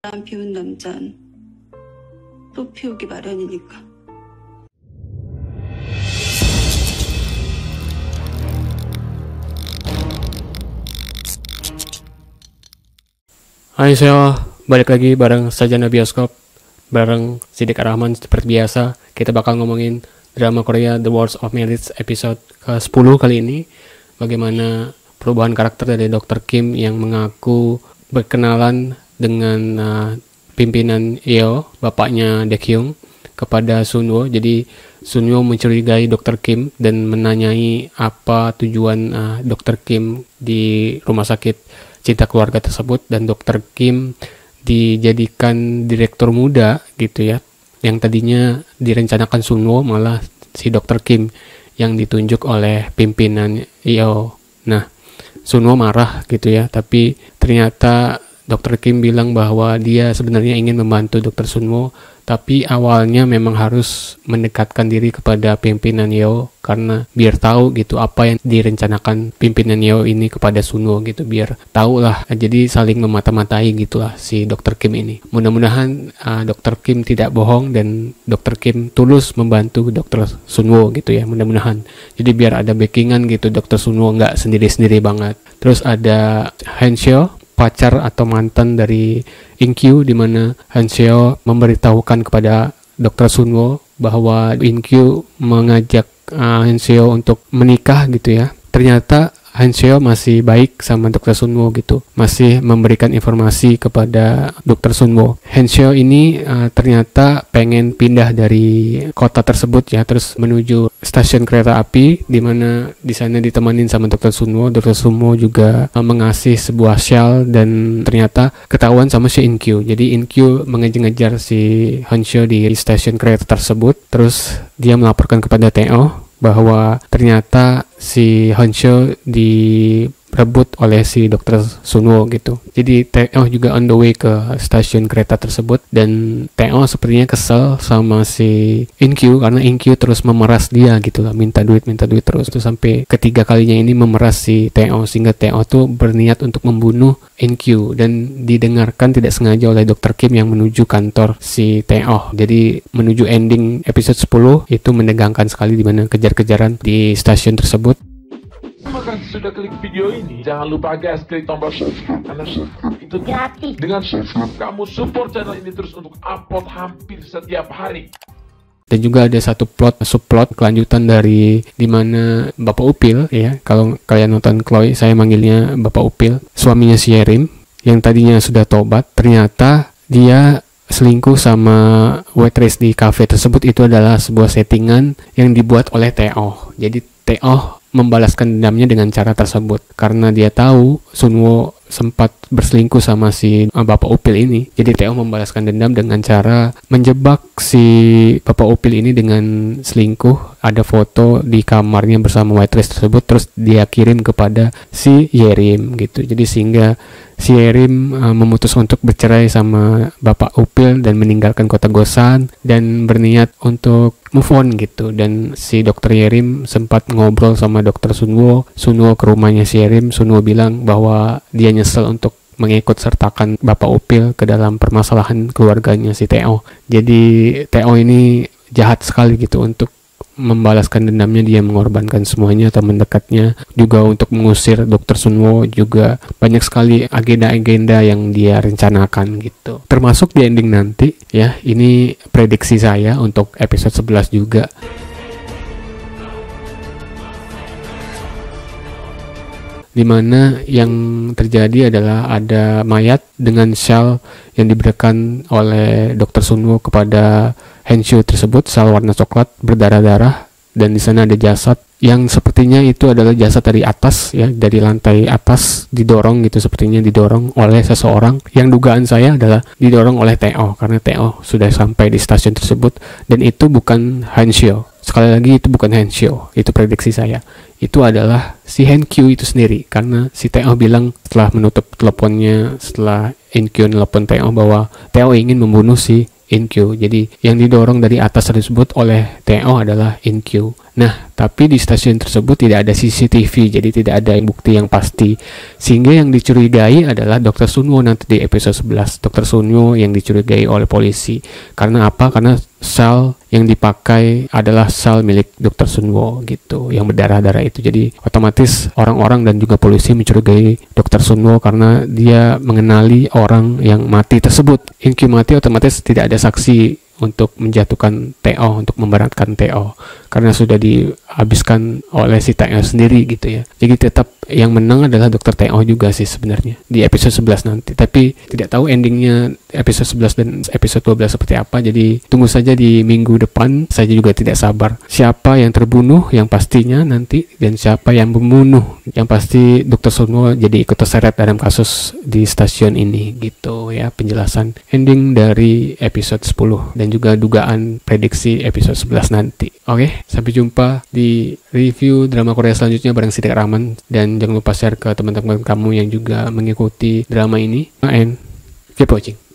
바람 피운 남잔 또 피우기 마련이니까. Hai saya, balik lagi bareng Sarjana Bioskop, bareng Sidik Rahman seperti biasa. Kita bakal ngomongin drama Korea The Words of Marriage episode ke-10 kali ini. Bagaimana perubahan karakter dari Dr. Kim yang mengaku berkenalan dengan pimpinan Yeo, bapaknya Daekyung, kepada Sunwoo. Jadi Sunwoo mencurigai Dr. Kim dan menanyai apa tujuan Dr. Kim di rumah sakit cinta keluarga tersebut, dan Dr. Kim dijadikan direktur muda gitu ya. Yang tadinya direncanakan Sunwoo, malah si Dr. Kim yang ditunjuk oleh pimpinan Yeo. Nah, Sunwoo marah gitu ya, tapi ternyata Dr. Kim bilang bahwa dia sebenarnya ingin membantu Dr. Sunwoo, tapi awalnya memang harus mendekatkan diri kepada pimpinan Yeo karena biar tahu gitu apa yang direncanakan pimpinan Yeo ini kepada Sunwoo gitu, biar tahu lah. Jadi saling memata-matai gitulah si Dr. Kim ini. Mudah-mudahan Dr. Kim tidak bohong dan Dr. Kim tulus membantu Dr. Sunwoo gitu ya, mudah-mudahan. Jadi biar ada backingan gitu, Dr. Sunwoo nggak sendiri-sendiri banget. Terus ada Hanseo, pacar atau mantan dari In-kyu, di mana Hanseo memberitahukan kepada Dr. Sunwoo bahwa In-kyu mengajak Hanseo untuk menikah gitu ya. Ternyata Hanseo masih baik sama Dr. Sunwoo gitu, masih memberikan informasi kepada Dr. Sunwoo. Hanseo ini ternyata pengen pindah dari kota tersebut ya, terus menuju stasiun kereta api, di mana di sana ditemanin sama Dr. Sunwoo. Dr. Sunwoo juga mengasih sebuah shell dan ternyata ketahuan sama si In-kyu. Jadi In-kyu mengejar-ngejar si Hanseo di stasiun kereta tersebut, terus dia melaporkan kepada Teo bahwa ternyata si Hanseo direbut oleh si Dr. Sunwoo gitu. Jadi Teo juga on the way ke stasiun kereta tersebut, dan Teo sepertinya kesel sama si In-kyu karena In-kyu terus memeras dia gitu lah, minta duit terus. Itu sampai ketiga kalinya ini memeras si Teo, sehingga Teo tuh berniat untuk membunuh In-kyu, dan didengarkan tidak sengaja oleh Dr. Kim yang menuju kantor si Teo. Jadi menuju ending episode 10 itu menegangkan sekali, di mana kejar-kejaran di stasiun tersebut. Terima kasih sudah klik video ini. Jangan lupa guys, klik tombol subscribe karena itu gratis. Dengan subscribe kamu support channel ini terus untuk upload hampir setiap hari. Dan juga ada satu subplot kelanjutan dari dimana Bapak Upil ya, kalau kalian nonton Chloe, saya manggilnya Bapak Upil, suaminya si Yerim yang tadinya sudah tobat, ternyata dia selingkuh sama waitress di cafe tersebut. Itu adalah sebuah settingan yang dibuat oleh Teo. Jadi Teo membalaskan dendamnya dengan cara tersebut karena dia tahu Sunwoo sempat berselingkuh sama si Bapak Upil ini. Jadi Teo membalaskan dendam dengan cara menjebak si Bapak Upil ini dengan selingkuh. Ada foto di kamarnya bersama waitress tersebut, terus dia kirim kepada si Yerim gitu. Jadi sehingga si Yerim memutus untuk bercerai sama Bapak Upil dan meninggalkan kota Gosan dan berniat untuk move on gitu. Dan si Dr. Yerim sempat ngobrol sama Dr. Sunwoo ke rumahnya si Yerim. Sunwoo bilang bahwa dia nyesel untuk mengikut sertakan Bapak Upil ke dalam permasalahan keluarganya si Teo. Jadi Teo ini jahat sekali gitu, untuk membalaskan dendamnya dia mengorbankan semuanya teman dekatnya, juga untuk mengusir Dr. Sunwoo. Juga banyak sekali agenda-agenda yang dia rencanakan gitu, termasuk di ending nanti ya. Ini prediksi saya untuk episode 11 juga. Dimana yang terjadi adalah ada mayat dengan shell yang diberikan oleh Dr. Sunwoo kepada Hanseo tersebut, shell warna coklat berdarah-darah, dan di sana ada jasad yang sepertinya itu adalah jasad dari atas ya, dari lantai atas didorong gitu, sepertinya didorong oleh seseorang, yang dugaan saya adalah didorong oleh Teo karena Teo sudah sampai di stasiun tersebut, dan itu bukan Hanseo. Sekali lagi, itu bukan Hanseo, itu prediksi saya. Itu adalah si In-kyu itu sendiri, karena si Teo bilang setelah menutup teleponnya, setelah In-kyu nelpon Teo, bahwa Teo ingin membunuh si In-kyu. Jadi yang didorong dari atas tersebut oleh Teo adalah In-kyu. Nah, Tapi di stasiun tersebut tidak ada CCTV, jadi tidak ada bukti yang pasti. Sehingga yang dicurigai adalah Dr. Sunwo nanti di episode 11. Dr. Sunwo yang dicurigai oleh polisi. Karena apa? Karena sel yang dipakai adalah sel milik Dr. Sunwo gitu, yang berdarah-darah itu. Jadi otomatis orang-orang dan juga polisi mencurigai Dr. Sunwo karena dia mengenali orang yang mati tersebut. InQ mati, otomatis tidak ada saksi untuk menjatuhkan TO, untuk memberatkan TO, karena sudah dihabiskan oleh si TO sendiri gitu ya. Jadi tetap yang menang adalah Dr. TO juga sih sebenarnya di episode 11 nanti. Tapi tidak tahu endingnya episode 11 dan episode 12 seperti apa. Jadi tunggu saja di minggu depan. Saya juga tidak sabar. Siapa yang terbunuh yang pastinya nanti, dan siapa yang membunuh. Yang pasti Dr. Sunwo jadi ikut terseret dalam kasus di stasiun ini gitu ya, penjelasan ending dari episode 10 dan juga dugaan prediksi episode 11 nanti. Oke, sampai jumpa di review drama Korea selanjutnya bareng Sidik Rahman, dan jangan lupa share ke teman-teman kamu yang juga mengikuti drama ini, and keep watching.